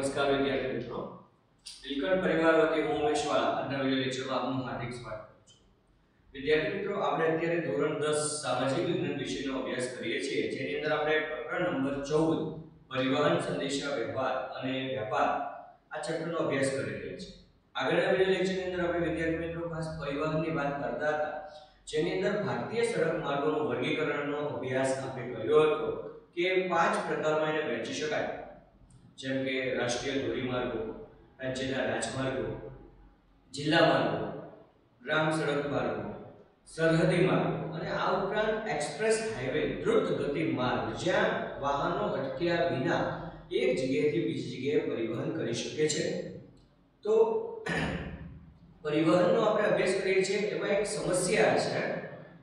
નમસ્કાર વિદ્યાર્થી મિત્રો, નીલકંઠ પરિવાર વતી હું ઉમેશ વાળા આજના વિડિયો લેક્ચરમાં આપનું હાર્દિક સ્વાગત કરું છું. વિદ્યાર્થી મિત્રો, આપણે અત્યારે ધોરણ 10 સામાજિક વિજ્ઞાન વિષયનો અભ્યાસ કરીએ છીએ, જેની અંદર આપણે પ્રકરણ નંબર 14 પરિવહન સંદેશા વ્યવહાર અને વ્યાપાર આ ચેપ્ટરનો અભ્યાસ કરી રહ્યા છીએ. આગળના વિડિયો લેક્ચરની અંદર આપણે વિદ્યાર્થી મિત્રો ખાસ પરિવહનની વાત કરતા હતા, જેની અંદર ભારતીય સડક માર્ગોનું વર્ગીકરણનો અભ્યાસ આપણે કર્યો હતો કે 5 પ્રકારમાં એને વહેંચી શકાય, જેમ કે રાષ્ટ્રીય ધોરીમાર્ગો, રાજ્યના રાજમાર્ગો, જિલ્લા માર્ગો, ગ્રામ સડક માર્ગો, સરહદી માર્ગો અને આ ઉપરાંત એક્સપ્રેસ હાઈવે દ્રુત ગતિ માર્ગ, જ્યાં વાહનો અટક્યા વિના એક જગ્યાએથી બીજી જગ્યાએ પરિવહન કરી શકે છે. તો પરિવહનનો આપણે અભ્યાસ કરીએ છીએ, એમાં એક સમસ્યા છે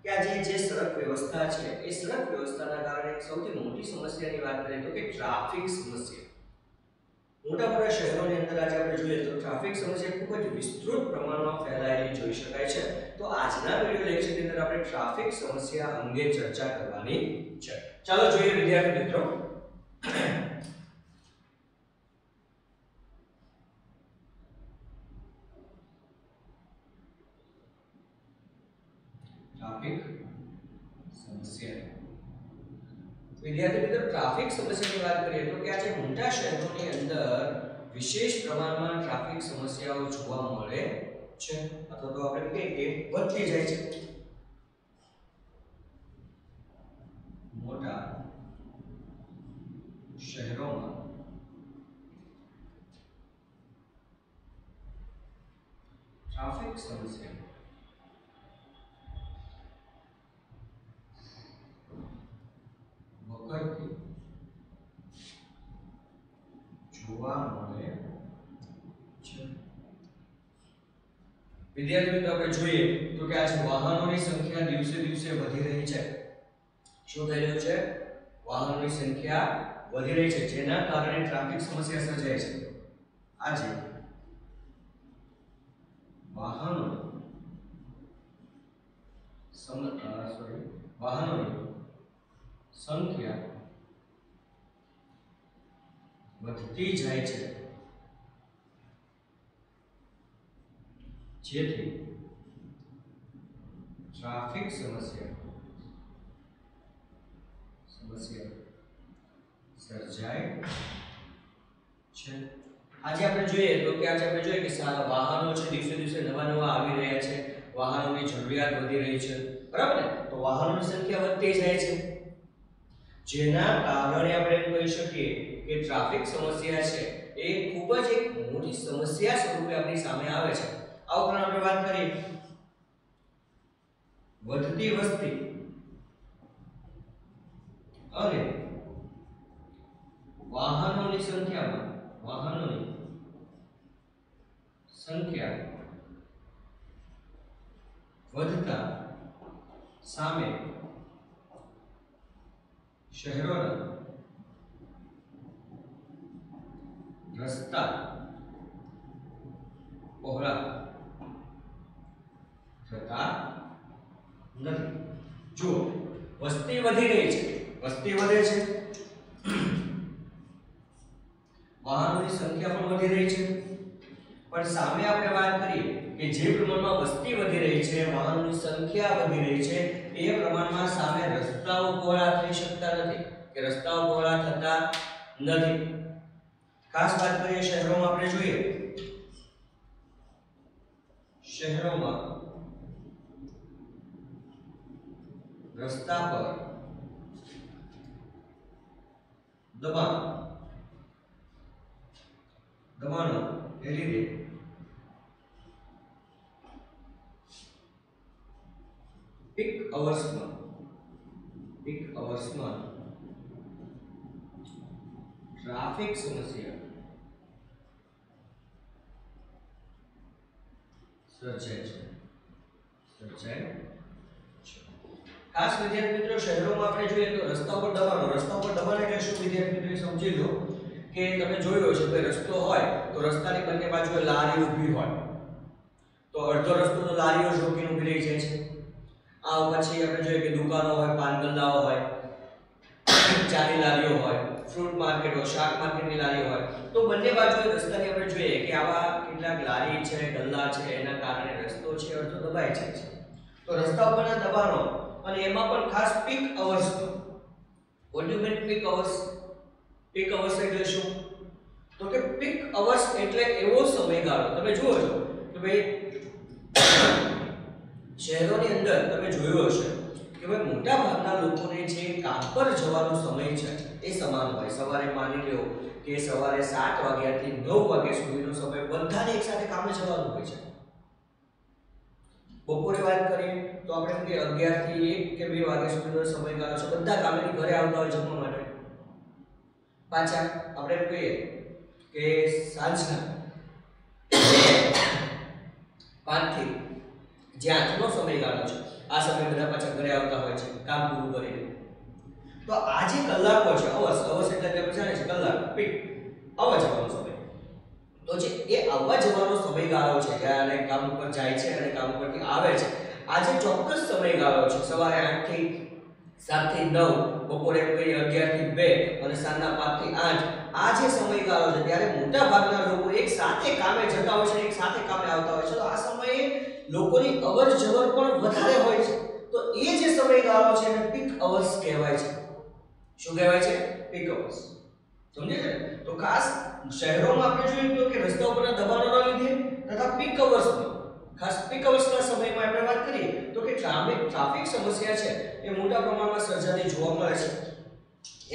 કે આ જે સડક વ્યવસ્થા છે, એ સડક વ્યવસ્થાના કારણે સૌથી મોટી સમસ્યાની વાત કરીએ તો કે ટ્રાફિક સમસ્યા. મોટા મોટા શહેરોની અંદર આજે આપણે જોઈએ તો ટ્રાફિક સમસ્યા ખૂબ જ વિસ્તૃત પ્રમાણમાં ફેલાયેલી જોઈ શકાય છે. તો આજના વિડિયો લેક્ચરની અંદર આપણે ટ્રાફિક સમસ્યા અંગે ચર્ચા કરવાની છે. ચાલો જોઈએ વિદ્યાર્થી મિત્રો, ટ્રાફિક સમસ્યા. વિદ્યાર્થી મિત્રો, ટ્રાફિક સમસ્યાની વાત કરીએ તો કે આજે મોટા શહેરોની અંદર વિશેષ પ્રમાણમાં ટ્રાફિક સમસ્યાઓ જોવા મળે છે, અથવા તો આપણે કહીએ કે વધતી જાય છે. મોટા શહેરોમાં ટ્રાફિક સમસ્યા વકરતી જોવા મળે છે. વિદ્યાર્થી મિત્રો, આપણે જોઈએ તો કે આજે વાહનોની સંખ્યા દિવસે દિવસે વધી રહી છે. શું થઈ રહ્યું છે? વાહનોની સંખ્યા વધી રહી છે, જેના કારણે ટ્રાફિક સમસ્યા સર્જાય છે. આજે વાહનોની સંખ્યા વધતી જાય છે, જેથી ટ્રાફિક સમસ્યા સર્જાય છે. આજે આપણે જોઈએ તો કે વાહનો છે, દિવસે દિવસે નવા આવી રહ્યા છે, વાહનોની જરૂરિયાત વધી રહી છે, બરાબર ને? તો વાહનોની સંખ્યા વધતી જાય છે, જેના કારણે આપણે એમ કહી શકીએ કે ટ્રાફિક સમસ્યા છે એ ખૂબ જ એક મોટી સમસ્યા સ્વરૂપે આપણી સામે આવે છે. આ ઉપરાંત આપણે વાત કરીએ વધતી વસ્તી અને વાહનોની સંખ્યા વધતા સામે શહેરોના રસ્તા પહોળા થતા નથી. જો વસ્તી વધી રહી છે, વસ્તી વધે છે, વાહનોની સંખ્યા પણ વધી રહી છે, પણ સામે આપણે વાત કરીએ કે જે પ્રમાણમાં વસ્તી વધી રહી છે, વાહનોની સંખ્યા વધી રહી છે, એ પ્રમાણમાં સામે રસ્તાઓ પહોળા થઈ શકતા નથી, કે રસ્તાઓ પહોળા થતા નથી. ખાસ વાત કરીએ શહેરોમાં, આપણે જોઈએ શહેરોમાં રસ્તા પર દબાણો એ લીધે પીક અવર્સમાં ટ્રાફિક સમસ્યા સર્જાય છે. ખાસ વિદ્યાર્થી મિત્રો, શહેરોમાં આપણે જોઈએ તો રસ્તા પર દબાણ એટલે શું વિદ્યાર્થી મિત્રો સમજી લો કે તમે જોયો હશે કે રસ્તો હોય તો રસ્તાની બંને બાજુએ લારી ઊભી હોય, તો અડધો રસ્તો તો લારીઓ રોકીને ઊભી રહી જાય છે. આ પછી આપણે જોઈએ કે દુકાનો હોય, પાન ગલ્લાઓ હોય, ચાની લારીઓ હોય, ફ્રૂટ માર્કેટ હોય, શાક માર્કેટની લારી હોય, તો બંને બાજુએ રસ્તાની આપણે જોઈએ કે આવા કેટલાક લારી છે, ગલ્લા છે, એના કારણે રસ્તો છે અડધો દબાઈ જાય છે. તો રસ્તા ઉપરના દબાણો અને એમાં પણ ખાસ peak hours. What do mean peak hours? Peak hours એટલે શું? તો કે પીક અવર્સ એટલે એવો સમયગાળો, તમે જુઓ છો કે ભાઈ શહેરોની અંદર તમે જોયું હશે કે ભાઈ મોટા ભાગના લોકોને જે કામ પર જવાનો સમય છે એ સમાન હોય. સવારે માની લો કે સવારે 7 વાગ્યાથી 9 વાગ્યા સુધીનો સમય બધાને એકસાથે કામે જવાનું હોય છે. બપોરે વાત કરીએ તો આપણે કે 11 થી 1 કે 2 વાગ્યા સુધીનો સમયગાળો છે, બધા કામેથી ઘરે આવતા હોય જમવા માટે. પાછા આપણે એમ કહીએ કે સાંજના 5 થી જે 8નો સમયગાળો છે, આ સમયે બધા પાછા ઘરે આવતા હોય છે કામ પૂરું કરીને. તો આ જે કલાકો છે, અવર્સ એટલે કે જાણે છે કલાક, પીક આવવા જવાનો સમય. તો જે એ આવવા જવાનો સમયગાળો છે, જ્યારે કામ ઉપર જાય છે અને કામ ઉપરથી આવે છે, આ જે ચોક્કસ સમયગાળો છે, સવારે 8 થી 7 થી 9, બપોરે 11 થી 2 અને સાંજના 5 થી 8, આ જે સમયગાળો છે ત્યારે મોટા ભાગના લોકો એક સાથે કામે જતા હોય છે, એક સાથે કામે આવતા હોય છે. તો આ સમયે લોકોની અવર જવર પણ વધારે હોય છે. તો એ જે સમયગાળો છે એને પીક અવર્સ કહેવાય છે. શું કહેવાય છે? Peak hours. સમજ્યા છે? તો ખાસ શહેરોમાં આપણે જોયું તો કે રસ્તા ઉપરના દબાણોના લીધે તથા પીક અવર્સમાં, ખાસ પીક અવર્સના સમયમાં આપણે વાત કરીએ તો કે ટ્રાફિક સમસ્યા છે એ મોટા પ્રમાણમાં સર્જાતી જોવા મળે છે.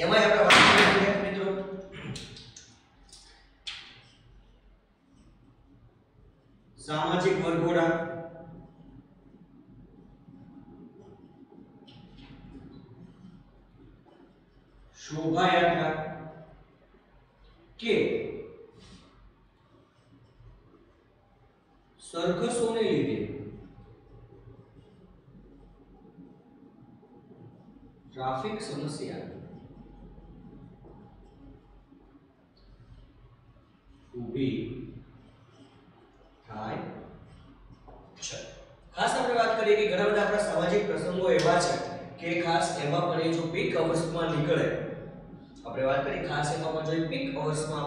એમાં આપણે વાત કરીએ મિત્રો સામાજિક વરઘોડા, શોભાયાત્રા કે સરઘસોને લીધે ટ્રાફિક સમસ્યા ઊભી થાય છે. ખાસ આપણે વાત કરીએ કે ઘણા બધા આપણા સામાજિક પ્રસંગો એવા છે કે ખાસ એમાં પણ એ જો પીક અવર્સમાં નીકળે, આપણે વાત કરીએ ખાસ એમાં પણ જો પીક અવર્સમાં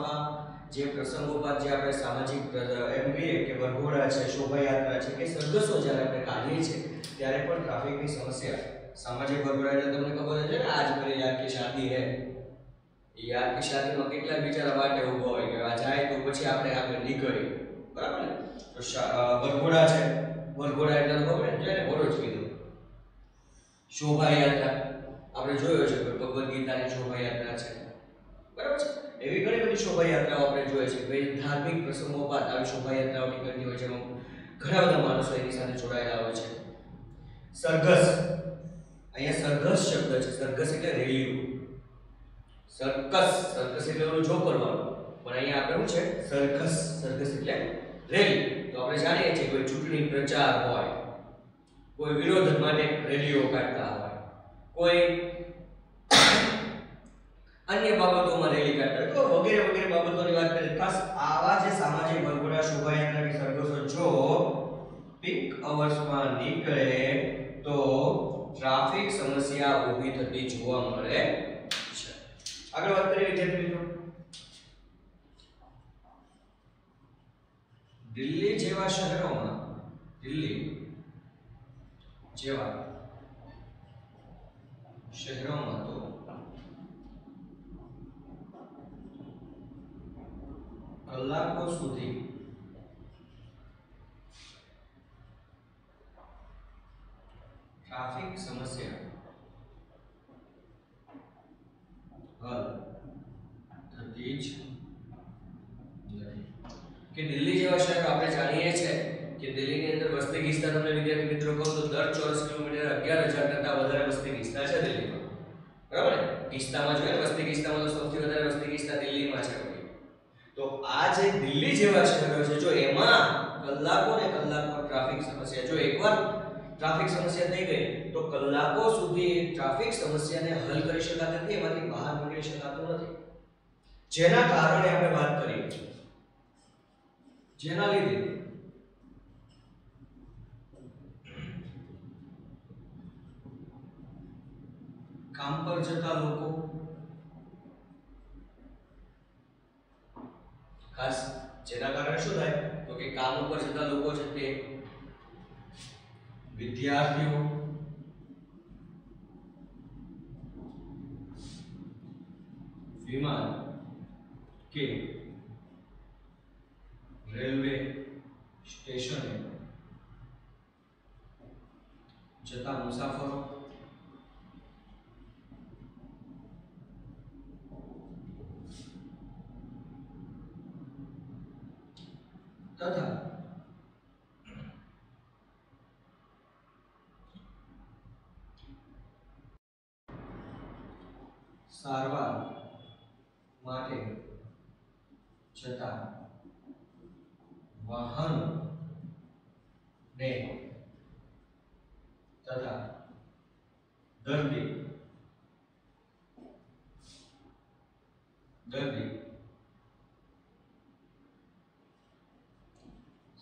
જે પ્રસંગો પર જે આપણે સામાજિક એમ કહીએ કે વરઘોડા છે, શોભાયાત્રા છે કે સરઘસો જ્યારે આપણે કાઢીએ છીએ ત્યારે પણ ટ્રાફિકની સમસ્યા, સામાજિક વરઘોડા એટલે તમને ખબર છે ને, આજ મેરે યાર કી શાદી હે, યાર કી શાદીમાં કેટલા બિચારા વાટે ઊભા હોય કે આ જાય તો પછી આપણે આગળ નીકળીએ, બરાબર ને? તો વરઘોડા છે, વરઘોડા એટલે ખબર ને, જેને ઘોડો જ કીધું. શોભાયાત્રા આપણે જોયો છે કે ભગવદ ગીતાની શોભાયાત્રા છે, બરાબર છે? એવી ઘણી બધી શોભાયાત્રાઓ આપણે જોઈએ છે. ભાઈ ધાર્મિક પ્રસંગો બાદ આવી શોભાયાત્રાઓ નીકળતી હોય છે, એમાં ઘણા બધા માણસો એની સાથે જોડાયેલા હોય છે. સરઘસ, અહીંયા સરઘસ શબ્દ છે, સરઘસ એટલે રેલીઓ. સર્કસ એટલે ઓલું જો કરવાનું, પણ અહીંયા આપણે શું છે? સરઘસ એટલે રેલી. તો આપણે જાણીએ છીએ કોઈ ચૂંટણી પ્રચાર હોય, કોઈ વિરોધ માટે રેલીઓ કાઢતા હોય, કોઈ અન્ય બાબતોમાં રેલી કાઢતા હોય, તો વગેરે વગેરે બાબતોની વાત કરીએ. ખાસ આવા જે સામાજિક વરઘોડા, શોભાયાત્રા કે સરઘસો જો પીક અવર્સમાં નીકળે તો ટ્રાફિક સમસ્યા ઊભી થતી જોવા મળે છે. આગળ વાત કરીએ વિદ્યાર્થી મિત્રો, દિલ્હી જેવા શહેરોમાં તો કલાકો સુધી ટ્રાફિક સમસ્યા હલ થતી જ નથી. કે દિલ્હી જેવા શહેર આપણે જાણીએ છીએ કે દિલ્હીની અંદર વસ્તી ગીચતા, તમને વિદ્યાર્થી મિત્રો કહું તો દર ચોરસ કિલોમીટર 11,000 કરતા વધારે વસ્તી ગીચતા છે દિલ્હીમાં, બરાબર ને? ગીચતામાં જોઈએ વસ્તી ગીચતામાં તો સૌથી વધારે વસ્તી ગીચતા દિલ્હીમાં છે. તો આ જે દિલ્હી જેવા શહેરો છે, જો એમાં કલાકો ને કલાકો ટ્રાફિક સમસ્યા, જો એકવાર ટ્રાફિક સમસ્યા થઈ ગઈ તો કલાકો સુધી ટ્રાફિક સમસ્યાને હલ કરી શકાતી નથી, એમાંથી બહાર નીકળી શકાતું નથી. જેના કારણે આપણે વાત કરીએ, જેના લીધે કામ પર જતા લોકો, ખાસ જેના કારણે શું થાય તો કે કામ ઉપર જતા લોકો છે તે વિદ્યાર્થીઓ, વિમાન કે રેલવે સ્ટેશને જતા મુસાફરો તથા સારવાર માટે જતા વાહનો ને તથા દર્દી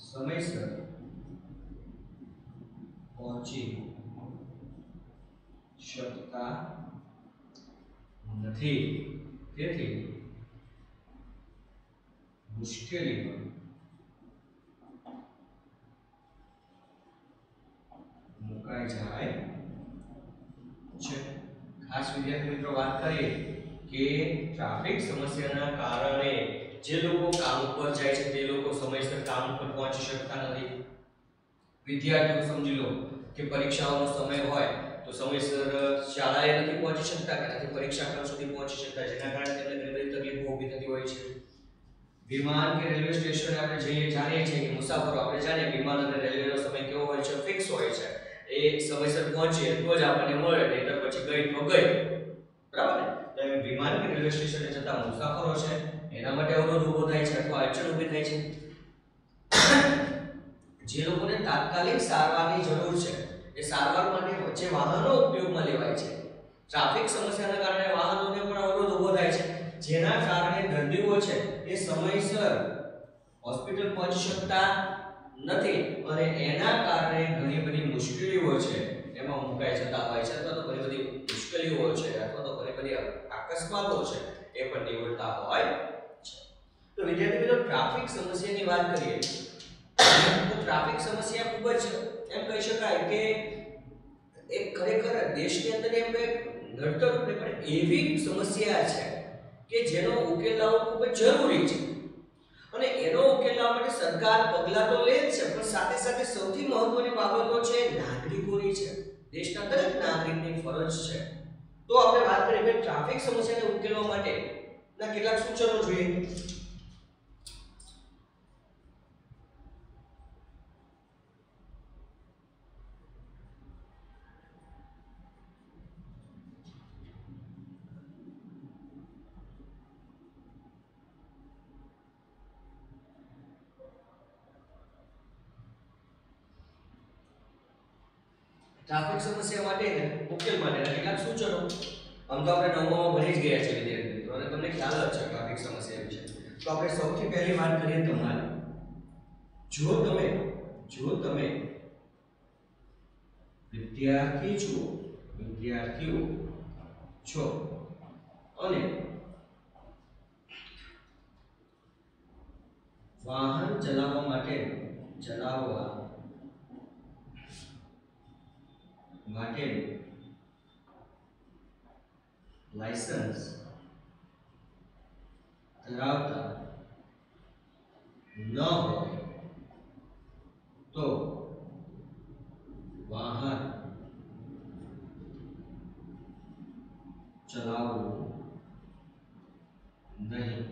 સમયસર પહોંચી શકતા નથી, તેથી મુશ્કેલીમાં મુકાઈ જાય છે। ખાસ વિદ્યાર્થી મિત્રો વાત કરીએ કે ટ્રાફિક સમસ્યાના કારણે જે લોકો કામ ઉપર જાય છે તે લોકો સમયસર કામ ઉપર પહોંચી શકતા નથી। વિદ્યાર્થીઓ સમજી લો કે પરીક્ષાઓનો સમય હોય તો સમયસર શાળાએ નથી પહોંચી શકતા કે નથી પરીક્ષા કાળ સુધી પહોંચી શકતા, જેના કારણે તેમને ઘણી બધી તકલીફો ઊભી થતી હોય છે। વિમાન કે રેલવે સ્ટેશને આપણે જઈએ જાણીએ છીએ કે મુસાફરો આપણે જાણીએ વિમાન અને રેલવેનો સમય કેવો હોય છે, ફિક્સ હોય છે। એ સમયસર પહોંચીએ તો જ આપણને મળે, નહીતર પછી ગઈ તો ગઈ, બરાબર ને? તો વિમાન કે રેલવે સ્ટેશને જતા મુસાફરો છે એના માટે અવરોધ ઊભો થાય છે અથવા અડચણ ઊભી થાય છે। જે લોકોને તાત્કાલિક સારવારની જરૂર છે એ સારવાર માટે જે વાહનો ઉપયોગમાં લેવાય છે, ટ્રાફિક સમસ્યાના કારણે વાહનોને પણ અવરોધ ઊભો થાય છે, જેના કારણે દર્દીઓ છે એ સમયસર હોસ્પિટલ પહોંચી શકતા નથી અને એના કારણે ઘણી બધી મુશ્કેલીઓ છે એમાં મુકાઈ જતા હોય છે, અથવા તો ઘણી બધી મુશ્કેલીઓ છે અથવા તો ઘણી બધી અકસ્માતો છે એ પણ નીવડતા હોય છે। તો વિદ્યાર્થી મિત્રો ટ્રાફિક સમસ્યાની વાત કરીએ તો ટ્રાફિક સમસ્યા ખૂબ જ એમ કહી શકાય કે એક ખરેખર દેશની અંદર એમ એક નડતર પણ એવી સમસ્યા છે કે જેનો ઉકેલ લાવવો ખૂબ જ જરૂરી છે અને એનો ઉકેલ લાવવા માટે સરકાર પગલાં તો લે જ છે, પણ સાથે સાથે સૌથી મહત્વની બાબતો છે નાગરિકોની છે, દેશના દરેક નાગરિકની ફરજ છે। તો આપણે વાત કરીએ કે ટ્રાફિક સમસ્યાને ઉકેલવા માટે ના કેટલાક સૂચનો જોઈએ। ટ્રાફિક સમસ્યા માટે ઉકેલ માટેના કેટલાક સૂચનો આમ તો આપણે નવમામાં ભણી જ ગયા છે વિદ્યાર્થી મિત્રો અને તમને ખ્યાલ જ છે ટ્રાફિક સમસ્યા વિશે। તો આપણે સૌથી પહેલી વાત કરીએ તમારી, જો તમે વિદ્યાર્થીઓ છો અને વાહન ચલાવવા માટે લાયસન્સ ધરાવતા ન હોય તો વાહન ચલાવવું નહીં।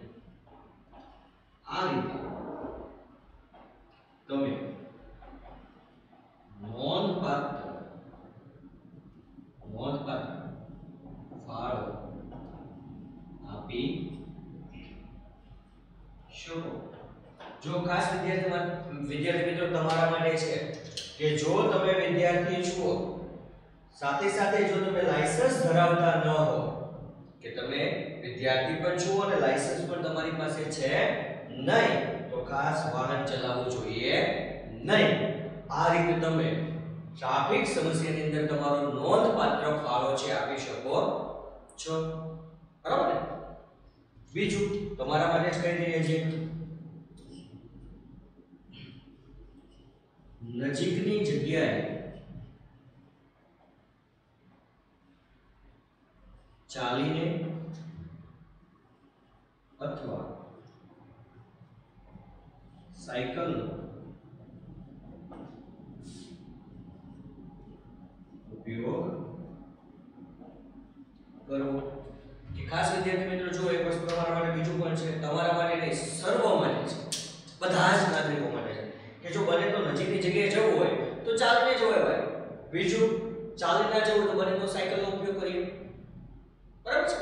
આ રીતે તમે નોંધપાત્ર ફાળો આપી શકો। જો ખાસ વિદ્યાર્થી મિત્રો તમારા માટે છે કે જો તમે વિદ્યાર્થી છો સાથે સાથે જો તમે લાયસન્સ ધરાવતા ન હો કે તમે વિદ્યાર્થી પણ છો અને લાયસન્સ પણ તમારી પાસે છે નહીં તો ખાસ વાહન ચલાવવું જોઈએ નહીં। આ રીતે તમે ટ્રાફિક સમસ્યાની અંદર તમારો નોંધપાત્ર ફાળો છે આપી શકો છો, બરાબર ને? બીજું તમારા માટે જ કહી દઈએ છીએ નજીકની જગ્યાએ ચાલીને અથવા સાયકલનો ઉપયોગ કરવો. કે ખાસ વિદ્યાર્થી મિત્રો જો એક વસ્તુ તમારા માટે બીજું પણ છે, તમારા માટે નહીં, સર્વ માટે છે, બધા જ નાગરિકો માટે છે કે જો બને તો નજીકની જગ્યાએ જવું હોય તો ચાલીને જવાય ભાઈ. બીજું ચાલી ના જવું તો બને તો સાયકલનો ઉપયોગ કરીએ. બરાબર છે?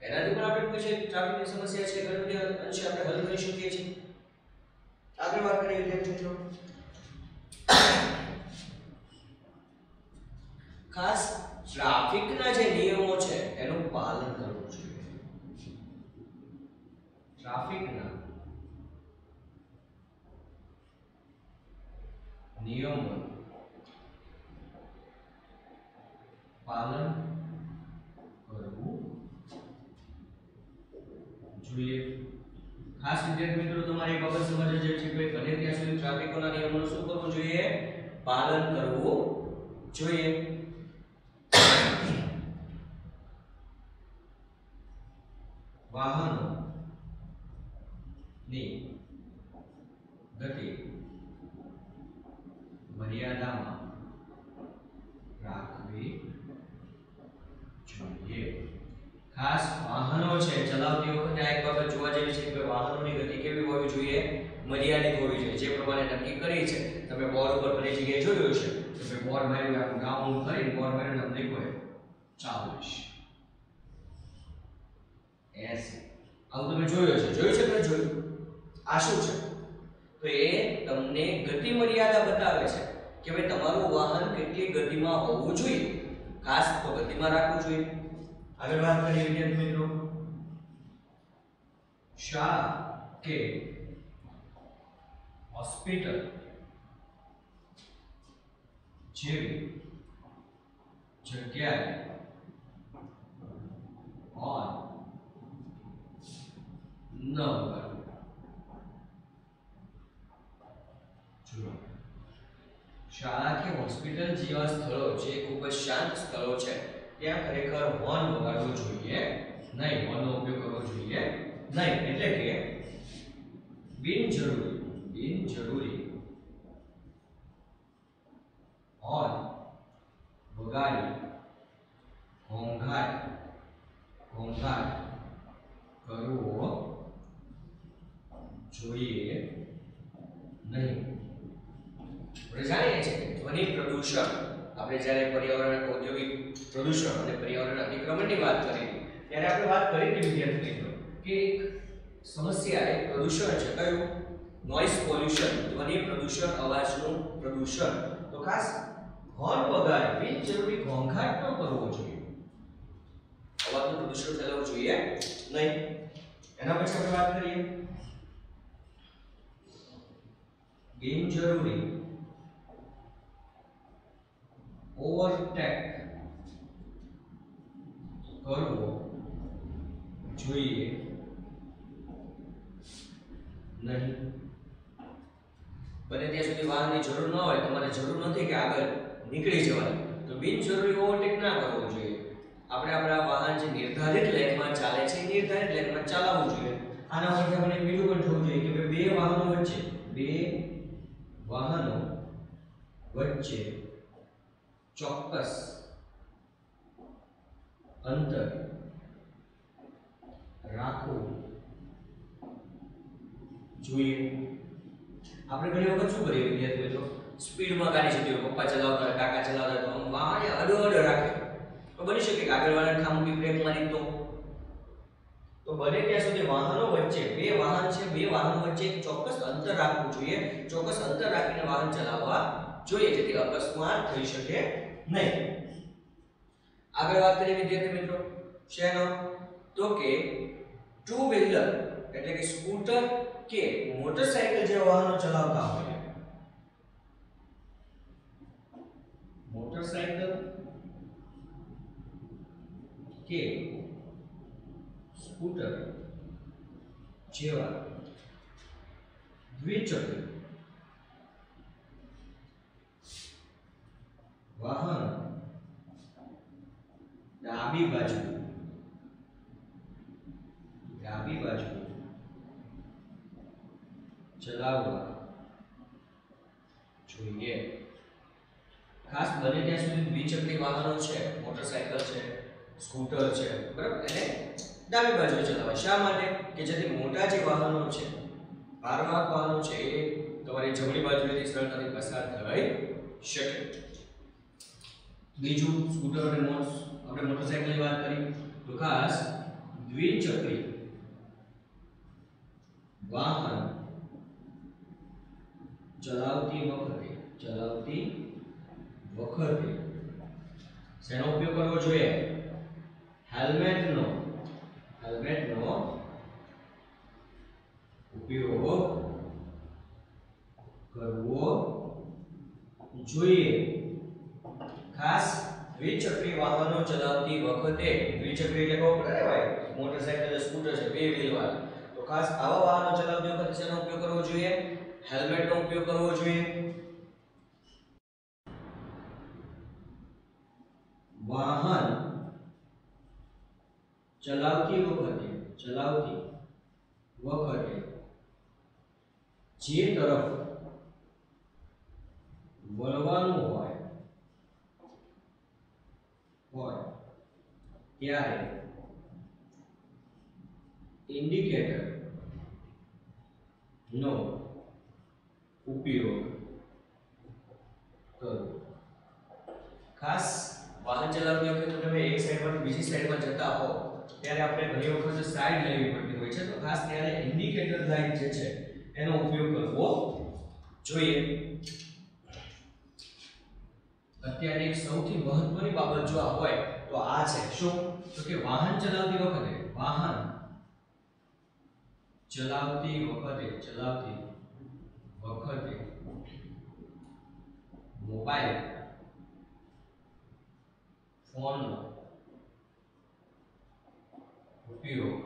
એનાથી પણ આપણે કોઈ છે ટ્રાફિકની સમસ્યા છે ઘણી બધી અંશે આપણે હલ કરી શકીએ છીએ. આગળ વાત કરીએ વિદ્યાર્થી મિત્રો. ખાસ ટ્રાફિકના જે નિયમો છે એનું પાલન કરવું જોઈએ. ટ્રાફિકના નિયમો પાલન કરવું જોઈએ. ખાસ વિદ્યાર્થી મિત્રો તમારી એક બાબત સમજવી છે કે બને ત્યાં સુધી ટ્રાફિકના નિયમોનું શું કરવું જોઈએ? પાલન કરવું જોઈએ. વાહનો ની ગતિ મર્યાદામાં રાખવી જોઈએ. ખાસ વાહનો છે ચલાવતી વખતે આ એક બાબત જોવા જેવી છે કે વાહનોની ગતિ કેવી હોવી જોઈએ? મર્યાદિત હોવી જોઈએ. જે પ્રમાણે નક્કી કરી છે તમે બોર્ડ ઉપર ઘણી જગ્યાએ જોયું હશે તો તમે બોર્ડ માર્યું, આખું રાઉન્ડ કરીને બોર્ડ માર્યું તમને લખ્યું 40 80. આવું તમે જોયું છે કે જોયું? આ શું છે? તો એ તમને ગતિ મર્યાદા બતાવે છે કે ભાઈ તમારું વાહન કેટલી ગતિમાં હોવું જોઈએ. ખાસ તો ગતિમાં રાખવું જોઈએ. આગળ વાત કરીએ વિદ્યાર્થી મિત્રો. શાળા કે હોસ્પિટલ જેવી જગ્યાએ હોર્ન ન વગાડવું જોઈએ. શાળા કે હોસ્પિટલ જેવા સ્થળો જે ખૂબ જ શાંત સ્થળો છે ત્યાં ખરેખર હોર્ન વગાડવો જોઈએ નહીં, હોર્નનો ઉપયોગ કરવો જોઈએ નહીં. એટલે કે બિનજરૂરી હોર્ન વગાડી ઘોંઘાટ કરવો જોઈએ નહીં. આપણે જાણીએ છીએ કે ધ્વનિ પ્રદૂષણ, આપણે જ્યારે પર્યાવરણ ઔદ્યોગિક પ્રદૂષણ અને પર્યાવરણ અતિક્રમણની વાત કરી ત્યારે આપણે વાત કરી હતી વિદ્યાર્થી મિત્રો કે એક સમસ્યા એક પ્રદૂષણ છે. કયું? નોઇઝ પોલ્યુશન, ધ્વનિ પ્રદૂષણ, અવાજનું પ્રદૂષણ. તો ખાસ હોર્ન વગાડી બિનજરૂરી ઘોંઘાટ ન કરવો જોઈએ. અવાજનું પ્રદૂષણ ફેલાવવું જોઈએ નહીં. એના પછી આપણે વાત કરીએ બિનજરૂરી ઓવરટેક કરવો જોઈએ નહીં. બને ત્યાં સુધી વાહનની જરૂર ન હોય, તમારે જરૂર નથી કે આગળ નીકળી જવાની, તો બિનજરૂરી ઓવરટેક ના કરવો જોઈએ. આપણે આપણા વાહન જે નિર્ધારિત લેનમાં ચાલે છે નિર્ધારિત લેનમાં ચલાવવું જોઈએ. આના પરથી આપણે બીજું પણ જોવું જોઈએ કે બે વાહનો વચ્ચે ચોક્કસ અંતર રાખવું જોઈએ. આપણે ઘણી વખત શું કરીએ વિદ્યાર્થી મિત્રો? સ્પીડમાં ગાડી જતી હોય, પપ્પા ચલાવતા હોય, કાકા ચલાવતા હોય તો આમ વાહન અડો રાખે તો બની શકે કે આગળ વાળાને ખામુકી બ્રેક મારી તો બને ત્યાં સુધી વાહનો વચ્ચે બે વાહનો વચ્ચે એક ચોક્કસ અંતર રાખવું જોઈએ. ચોક્કસ અંતર રાખીને વાહન ચલાવવા જોઈએ જેથી અકસ્માત થઈ શકે નહીં. આગળ વાત કરીએ વિદ્યાર્થી મિત્રો શેનો? તો કે ટુ વ્હીલર એટલે કે સ્કૂટર કે મોટરસાઇકલ જેવા વાહનો ચલાવતા હોય, મોટરસાઇકલ કે સ્કૂટર જેવા દ્વિચક્ર વાહન ડાબી બાજુ ચલાવવા જોઈએ। ખાસ બને ત્યાં સુધી દ્વિચક્રી વાહનો છે, મોટરસાયકલ છે, સ્કૂટર છે, બરાબર, એને ડાબી બાજુએ ચલાવવા। શા માટે? કે જેથી મોટા જે વાહનો છે, ભારવાહક વાહનો છે, એ તમારી જમણી બાજુએથી સરળતાથી પસાર થઈ શકે। બીજું સ્કૂટર અને આપણે મોટરસાયકલની વાત કરી તો ખાસ દ્વિચક્રી વાહન ચલાવતી વખતે શેનો ઉપયોગ કરવો જોઈએ? હેલ્મેટનો ઉપયોગ કરવો જોઈએ। ખાસ દ્વિચક્રી વાહનો ચલાવતી વખતે, દ્વિચક્રી એટલે ખબર પડે ને ભાઈ, મોટરસાયકલ સ્કૂટર છે, બે વ્હીલ વાળા, તો ખાસ આવા વાહનો ચલાવતી વખતે શેનો ઉપયોગ કરવો જોઈએ? હેલ્મેટનો ઉપયોગ કરવો જોઈએ। વાહન ચલાવતી વખતે જે તરફ વળવાનું હોય ત્યારે ઇન્ડિકેટર નો ઉપયોગ કરો। ખાસ વાહન ચલાવતી વખતે તમે એક સાઈડમાંથી બીજી સાઈડમાં જતા હો ત્યારે આપણે ઘણી વખત સાઈડ લેવી પડતી હોય છે, તો ખાસ ત્યારે ઇન્ડિકેટર લાઇટ જે છે એનો ઉપયોગ કરવો જોઈએ। અત્યારે એક સૌથી મહત્વની બાબત જો આ હોય તો આ છે, શું? તો કે વાહન ચલાવતી વખતે મોબાઈલ ફોનનો ઉપયોગ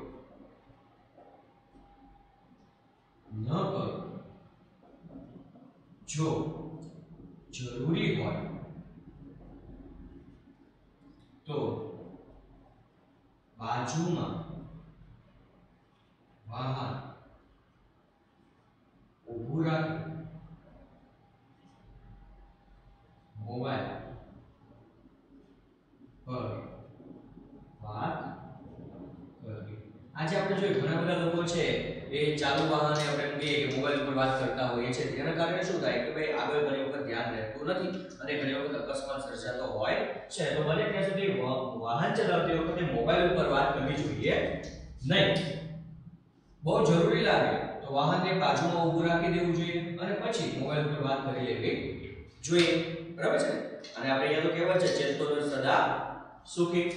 ન કરો। જો જરૂરી હોય તો બાજુમાં વાહન ઊભું રાખી મોબાઈલ પર વાત કરવી। આજે આપણે જોઈએ ઘણા બધા લોકો છે એ ચાલુ વાહને આપણે એમ કહીએ કે મોબાઈલ પર વાત કરતા હોઈએ છે, તેના કારણે શું થાય કે ભાઈ આગળ ઘણી વખત ધ્યાન રહેતું નથી અને ઘણી વખત અકસ્માત સર્જાતો હોય છે। તો બને ત્યાં સુધી વાહન ચલાવતી વખતે મોબાઈલ ઉપર વાત કરવી જોઈએ નહીં। બહુ જરૂરી લાગે તો વાહનને બાજુમાં ઊભું રાખી દેવું જોઈએ અને પછી મોબાઈલ ઉપર વાત કરી લેવી જોઈએ, બરાબર છે? અને આપણે અહીંયા તો કહેવત છે, ચેતતો નર સદા સુખી।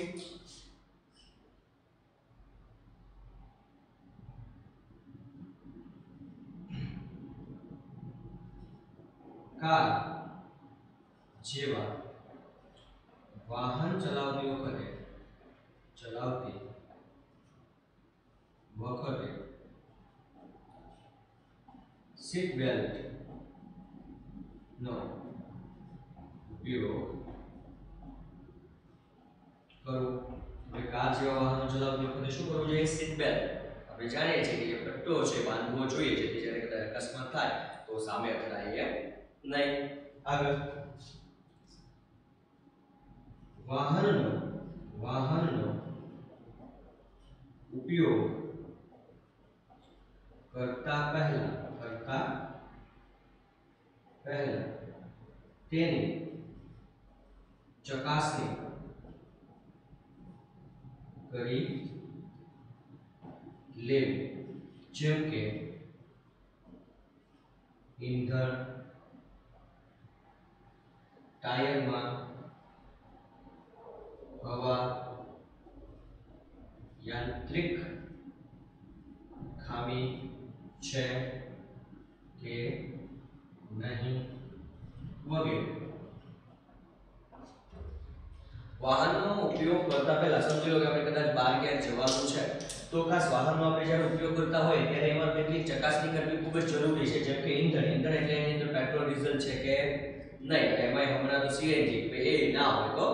કાર જેવા વાહન ચલાવતી વખતે સીટ બેલ્ટ નો ઉપયોગ કરો। હવે કાર જેવા વાહનો ચલાવતી વખતે શું કરવું જોઈએ? સીટ બેલ્ટ આપણે જાણીએ છીએ કે જે પટ્ટો છે બાંધવો જોઈએ, જેથી જ્યારે કદાચ અકસ્માત થાય તો સામે અથડાઈએ નહીં। આગળ વાહનનો ઉપયોગ કરતા પહેલા તેની ચકાસણી કરી લેવી, જેમ કે ઈંધણ, ટાયરમાં હવા, યાંત્રિક ખામી છે કે નહીં વગેરે। વાહનનો ઉપયોગ કરતા પહેલા સમજી લો કે આપણે કદાચ બહાર ક્યાંક જવાનું છે તો ખાસ વાહનનો આપણે જ્યારે ઉપયોગ કરતા હોય ત્યારે એમાં કેટલીક ચકાસણી કરવી ખૂબ જ જરૂરી છે, જેમ કે ઈંધણ એટલે એની અંદર પેટ્રોલ, ડીઝલ છે કે નહીં. એમાં હમણાં તો સીએનજી એ ના હોય તો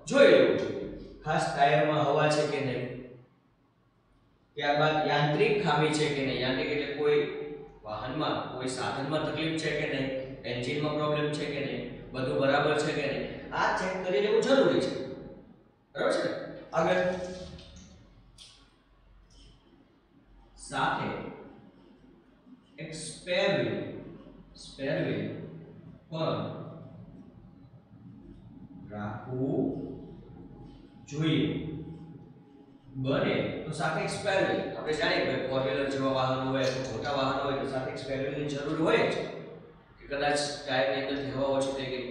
જોઈ લેવું જોઈએ. ખાસ ટાયરમાં હવા છે કે નહીં, ત્યારબાદ યાંત્રિક ખામી છે કે નહીં, યાંત્રિક એટલે કોઈ વાહનમાં કોઈ સાધનમાં તકલીફ છે કે નહીં, એન્જિનમાં પ્રોબ્લેમ છે કે નહીં, બધું બરાબર છે કે નહીં, આ ચેક કરી લેવું જરૂરી છે. બરાબર છે ને? આગળ સાથે એક સ્પેર વ્હીલ પણ રાખવું જોઈએ. બને તો સાથે એક સ્પેર વ્હીલ, આપણે જાણીએ કે ફોર વ્હીલર જેવા વાહનો હોય, મોટા વાહનો હોય તો સાથે એક સ્પેર વ્હીલની જરૂર હોય જ, કે કદાચ ટાયરની અંદરથી હવા ઓછી થઈ ગઈ,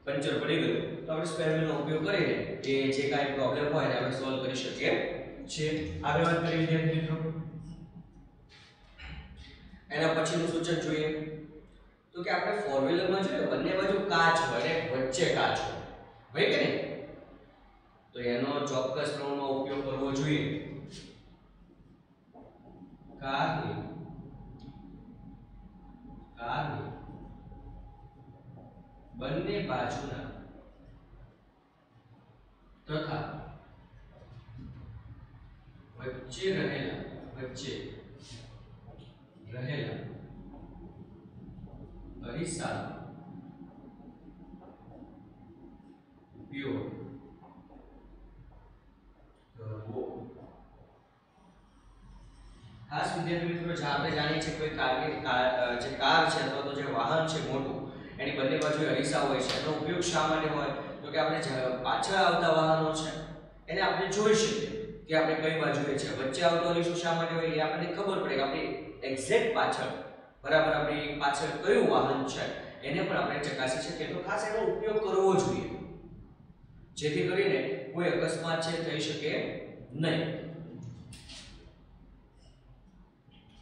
પંચર પડી ગયું, તો આપણે સ્પેર વ્હીલનો ઉપયોગ કરીને એ જે કાંઈ પ્રોબ્લેમ હોય એને આપણે સોલ્વ કરી શકીએ છીએ. આગળ વાત કરીએ વિદ્યાર્થી મિત્રો, એના પછીનું સૂચન જોઈએ તો કે આપણે ફોર વ્હીલરમાં જોઈએ બંને બાજુ કાચ હોય અને વચ્ચે કાચ હોય કે નહીં, તો એનો ચોક્કસ પ્રમાણમાં ઉપયોગ કરવો જોઈએ. કારની બંને બાજુના તથા વચ્ચે રહેલા અરીસા ઉપયોગ કરવો. ખાસ વિદ્યાર્થી મિત્રો, આપણે જાણીએ છીએ કોઈ કારની જે કાર છે અથવા તો જે વાહન છે મોટું, એની બંને બાજુએ અરીસા હોય છે. એનો ઉપયોગ શા માટે હોય તો કે આપણે પાછળ આવતા વાહનો છે એને આપણે જોઈ શકીએ કે આપણે કઈ બાજુએ છે. વચ્ચે આવતો અરીસો શા માટે હોય એ આપણને ખબર પડે કે આપણી એક્ઝેક્ટ પાછળ બરાબર આપણી પાછળ કયું વાહન છે એને પણ આપણે ચકાસી શકીએ. તો ખાસ એનો ઉપયોગ કરવો જોઈએ જેથી કરીને કોઈ અકસ્માત છે થઈ શકે નહીં.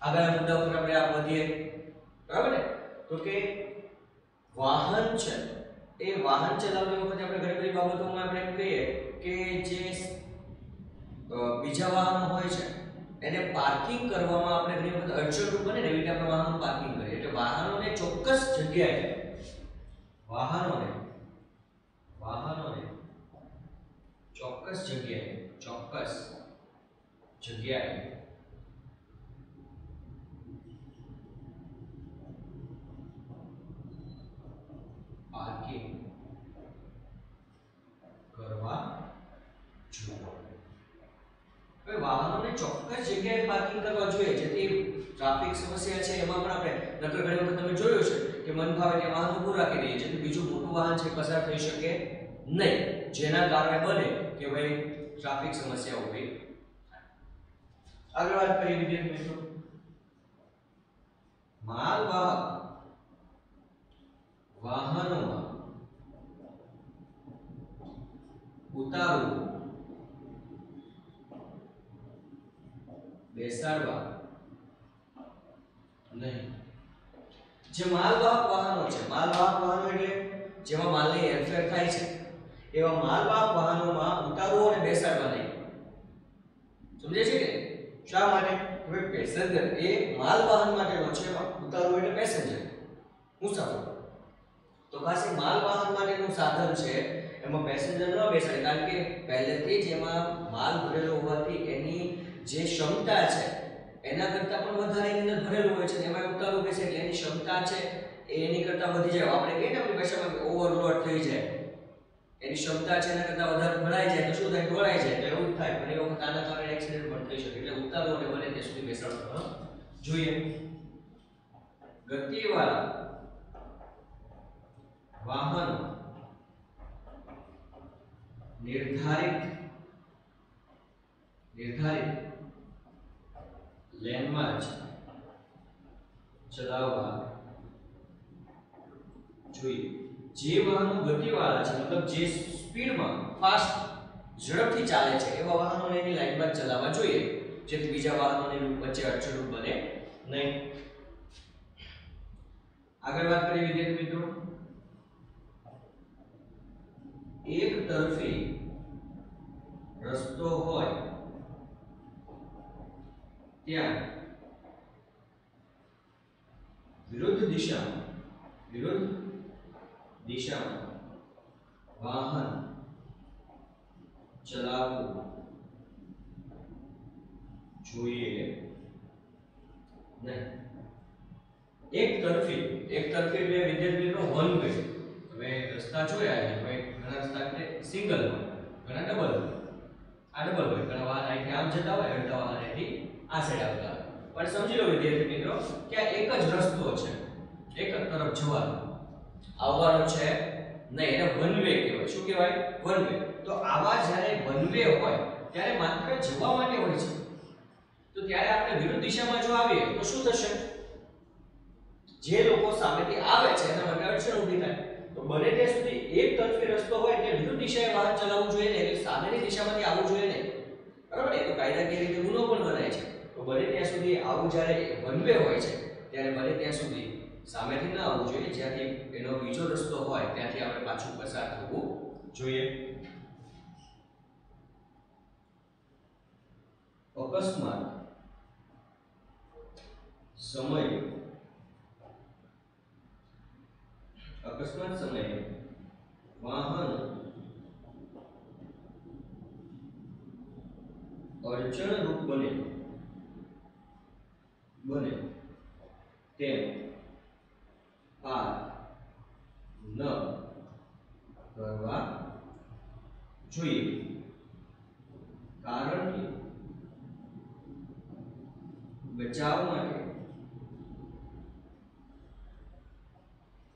આગળના મુદ્દા ઉપર આપણે આ વધીએ. બરાબર ને? તો કે વાહન છે એ વાહન ચલાવતી વખતે આપણે ઘણી બધી બાબતોમાં આપણે એમ કહીએ કે જે બીજા વાહનો હોય છે એને પાર્કિંગ કરવામાં આપણે ઘણી વખત અડચણરૂપ બને ને, એવી રીતે આપણે વાહનો પાર્કિંગ કરીએ. એટલે વાહનોને ચોક્કસ જગ્યાએ વાહનોને ચોક્કસ જગ્યાએ પાર્કિંગ કરવા જોઈએ. હવે વાહનોને ચોક્કસ જગ્યાએ પાર્કિંગ કરવા જોઈએ જેથી ટ્રાફિક સમસ્યા છે એમાં પણ આપણે નકર ઘણી વખત તમે જોયું છે કે મન ફાવે ત્યાં વાહન ઊભું રાખી દઈએ જેથી બીજું મોટું વાહન છે પસાર થઈ શકે નહીં, જેના કારણે બને કે ભાઈ ટ્રાફિક સમસ્યા ઊભી થાય. આગળ વાત કરીએ વિદ્યાર્થી મિત્રો, માલવાહક વાહનોમાં ઉતારવું, બેસાડવા નહીં. જે માલવાહક વાહનો છે, માલવાહક વાહનો એટલે જેમાં માલની હેરફેર થાય છે એવા માલવાહક વાહનોમાં ઉતારવું અને બેસાડવા નહીં. સમજે છે કે શા માટે? હવે પેસેન્જર એ માલવાહન માટેનો છે, ઉતારવું એટલે પેસેન્જર મુસાફર. તો ખાસ માલવાહન માટેનું સાધન છે એમાં પેસેન્જર ન બેસાડે, કારણ કે પહેલેથી જ એમાં માલ ભરેલો હોવાથી એની જે ક્ષમતા છે એના કરતાં પણ વધારે એની અંદર ભરેલું હોય છે, એમાં ઉતારવું બેસે એટલે એની ક્ષમતા છે એની કરતાં વધી જાય. આપણે કહીએ ને આપણી ભાષામાં ઓવરલોડ થઈ જાય, એની ક્ષમતા છે એના કરતાં વધારે ભરાઈ જાય તો શું થાય? ઢોળાઈ જાય. તો એવું જ થાય. ઘણી વખત આના કારણે એક્સિડન્ટ પણ થઈ શકે. એટલે ઉતારવું અને બને ત્યાં સુધી બેસાડવું જોઈએ. ગતિવાળા વાહનો નિર્ધારિત લેનમાં જ ચલાવવા જોઈએ. જે વાહનો ગતિવાળા છે મતલબ જે સ્પીડમાં ફાસ્ટ ઝડપથી ચાલે છે એવા વાહનોને એની લાઈનમાં જ ચલાવવા જોઈએ જેથી બીજા વાહનોની વચ્ચે અડચણરૂપ બને નહીં. આગળ વાત કરીએ વિદ્યાર્થી મિત્રો, એક તરફી રસ્તો હોય ત્યાં વિરુદ્ધ દિશામાં વાહન ચલાવવું જોઈએ નહીં. એક તરફી એટલે વિદ્યાર્થી મિત્રો વન વે. તમે રસ્તા જોયા છે, ભાઈ ઘણા રસ્તા એટલે સિંગલ હોય, ઘણા ડબલ હોય. આ ડબલ હોય, ઘણા વાહન અહીંથી આમ જતા હોય, અડધા વાહન અહીંથી આ સાઈડ આવતા હોય. પણ સમજી લો વિદ્યાર્થી મિત્રો કે આ એક જ રસ્તો છે, એક જ તરફ જવાનો, આવવાનો છે નહીં. એને વન વે કહેવાય. શું કહેવાય? One way. તો આવા જ્યારે વન વે હોય ત્યારે માત્ર જવા માટે હોય છે. તો ત્યારે આપણે વિરુદ્ધ દિશામાં જો આવીએ તો શું થશે? જે લોકો સામેથી આવે છે એના માટે અડચણ ઊભી થાય. તો બને ત્યાં સુધી એક તરફી રસ્તો હોય એટલે વિરુદ્ધ દિશાએ વાહન ચલાવવું જોઈએ ને, એટલે સામેની દિશામાંથી આવવું જોઈએ ને. બરાબર ને? તો કાયદાકીય રીતે ગુનો પણ ગણાય છે. તો બને ત્યાં સુધી આવું જ્યારે વન વે હોય છે ત્યારે બને ત્યાં સુધી સામેથી ના આવવું જોઈએ. જ્યાંથી એનો બીજો રસ્તો હોય ત્યાંથી આપણે પાછું પસાર થવું જોઈએ. અકસ્માત સમયે વાહન અડચણરૂપ બને તેમ પાર ન કરવા જોઈએ. કારણ કે બચાવ માટે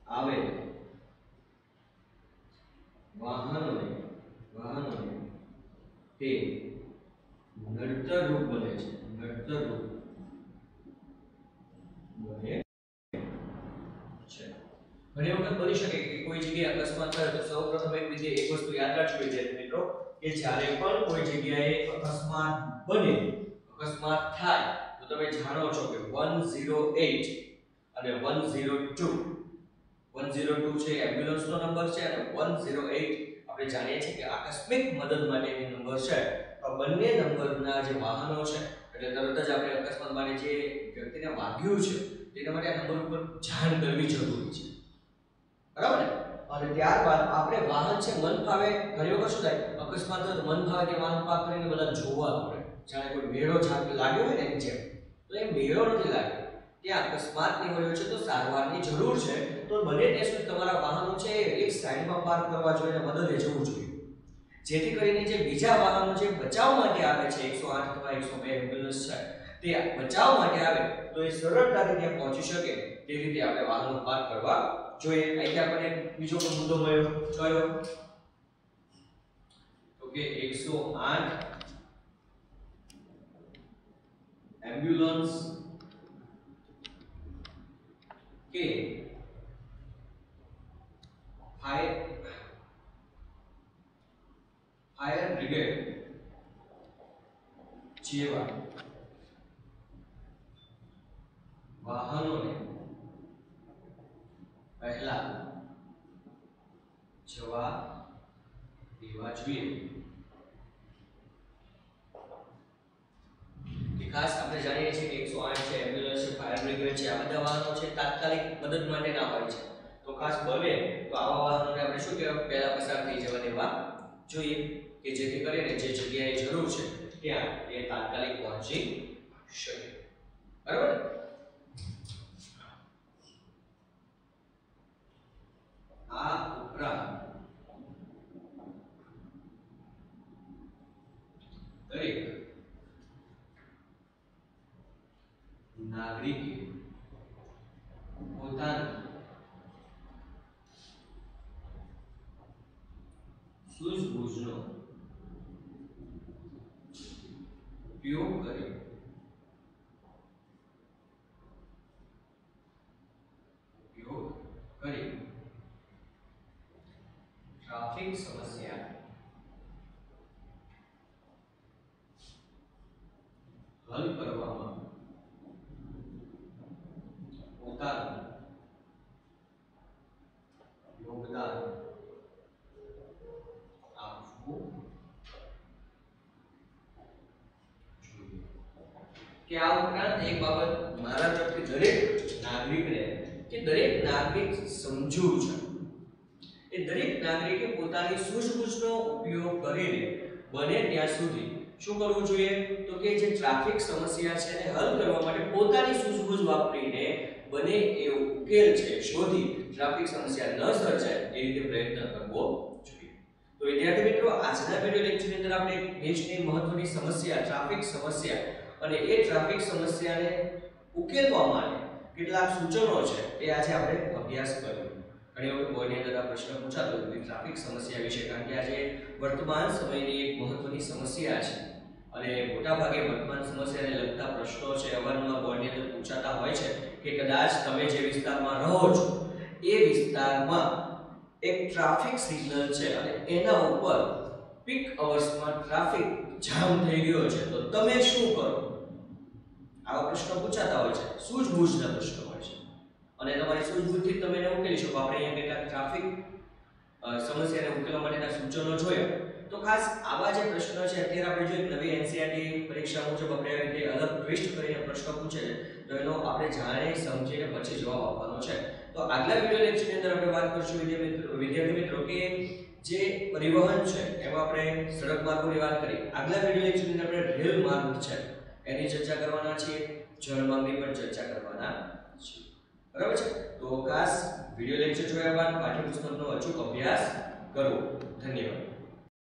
આવે વાહનોને તે નડતરરૂપ બને છે. ઘણી વખત બની શકે કે કોઈ જગ્યાએ અકસ્માત થાય તો સૌપ્રથમ એક વસ્તુ યાદ રાખજો વિદ્યાર્થી મિત્રો કે જ્યારે પણ કોઈ જગ્યાએ અકસ્માત થાય તો તમે જાણો છો કે 108 અને 102 છે એમ્બ્યુલન્સનો નંબર છે અને 108 આપણે જાણીએ છીએ કે આકસ્મિક મદદ માટેની નંબર છે. તો બંને નંબરના જે વાહનો છે એટલે તરત જ આપણે અકસ્માત માટે જે વ્યક્તિને વાગ્યું છે તેના માટે આ નંબર ઉપર જાણ કરવી જરૂરી છે. બરાબર ને? અને ત્યારબાદ આપણે વાહન છે મન ફાવે ઘણી વખત શું થાય અકસ્માત હોય તો મન ફાવે તે વાહન પાર્ક કરીને બધા જોવા પડે. જાણે કોઈ મેળો લાગ્યો હોય ને એની જેમ. તો એ મેળો નથી લાગ્યો, ત્યાં અકસ્માત નિવડ્યો છે તો સારવારની જરૂર છે. તો બને ત્યાં સુધી તમારા વાહનો છે એક સાઈડમાં પાર્ક કરવા જોઈએ અને મદદે જવું જોઈએ. જેથી કરીને જે બીજા વાહનો જે બચાવ માટે આવે છે 108 અથવા 102 એમ્બ્યુલન્સ છે તે બચાવ માટે આવે તો એ સરળતાથી ત્યાં પહોંચી શકે તે રીતે આપણે વાહનો પાર્ક કરવા જોઈએ. અહીંથી આપણને બીજો કોઈ મુદ્દો મળ્યો કયો? તો કે 108 એમ્બ્યુલન્સ કે ફાયર બ્રિગેડ જેવા વાહનોને પહેલા જવા દેવા જોઈએ. ખાસ આપણે જાણીએ છીએ કે 108 છે, એમ્બ્યુલન્સ છે, ફાયર બ્રિગેડ છે, આ બધા વાહનો છે તાત્કાલિક મદદ માટે ના હોય છે. તો ખાસ બને તો આવા વાહનોને આપણે શું કહેવાય પહેલા પસાર થઈ જવા દેવા જોઈએ કે જેથી કરીને જે જગ્યાએ જરૂર છે ત્યાં એ તાત્કાલિક પહોંચી શકે. બરાબર? આ ઉપરાંત દરેક નાગરિકે પોતાની સૂઝબૂઝનો ઉપયોગ કરી ટ્રાફિક સમસ્યા હલ કરવામાં પોતાનું યોગદાન આપવું જોઈએ. કે આ ઉપરાંત એક બાબત મારા તરફથી દરેક નાગરિક સમજવું છે નાગરિકે પોતાની સૂઝબૂઝનો ઉપયોગ કરીને બને ત્યાં સુધી શું કરવું જોઈએ તો કે જે ટ્રાફિક સમસ્યા છે એને હલ કરવા માટે પોતાની સૂઝબૂઝ વાપરીને બને એ ઉકેલ છે શોધી ટ્રાફિક સમસ્યા ન સર્જાય એ રીતે પ્રયત્ન કરવો જોઈએ. તો વિદ્યાર્થી મિત્રો આજના વિડિયો લેક્ચરની અંદર આપણે દેશની મહત્વની સમસ્યા ટ્રાફિક સમસ્યા અને એ ટ્રાફિક સમસ્યાને ઉકેલવા માટે કેટલાક સૂચનો છે એ આજે આપણે અભ્યાસ કર્યો. ઘણી વખત બોર્ડની અંદર આ પ્રશ્ન પૂછાતો હોય ટ્રાફિક સમસ્યા વિશે કારણ કે આજે વર્તમાન સમયની એક મહત્વની સમસ્યા છે અને મોટાભાગે વર્તમાન સમસ્યાને લગતા પ્રશ્નો છે અવારનવાર બોર્ડની અંદર પૂછાતા હોય છે કે કદાચ તમે જે વિસ્તારમાં રહો છો એ વિસ્તારમાં એક ટ્રાફિક સિગ્નલ છે અને એના ઉપર પીક અવર્સમાં ટ્રાફિક જામ થઈ ગયો છે તો તમે શું કરો. આવા પ્રશ્નો પૂછાતા હોય છે સૂઝબૂઝના પ્રશ્નો હોય છે અને તમારી સૂઝબૂઝથી તમે એને ઉકેલી શકો. આપણે અહીંયા કેટલાક ટ્રાફિક સમસ્યાને ઉકેલવા માટેના સૂચનો જોયા. તો ખાસ આવા જે પ્રશ્નો છે અત્યારે આપણે જો નવી એનસીઈઆરટી પરીક્ષા મુજબ આપણે આવી રીતે અલગ ટ્વિસ્ટ કરીને પ્રશ્નો પૂછે છે તો એનો આપણે જાણી સમજીને પછી જવાબ આપવાનો છે. તો આગલા વિડિયો લેક્ચરની અંદર આપણે વાત કરશું વિદ્યાર્થી મિત્રો કે જે પરિવહન છે એમાં આપણે સડક માર્ગોની વાત કરી. આગલા વિડિયો લેક્ચરની અંદર આપણે રેલ માર્ગ છે એની ચર્ચા કરવાના છીએ, જળમાર્ગની પણ ચર્ચા કરવાના છીએ. બરાબર છે. તો ખાસ વિડિયો લેક્ચર જોયા બાદ પાઠ્યપુસ્તકનો અચૂક અભ્યાસ કરો. ધન્યવાદ.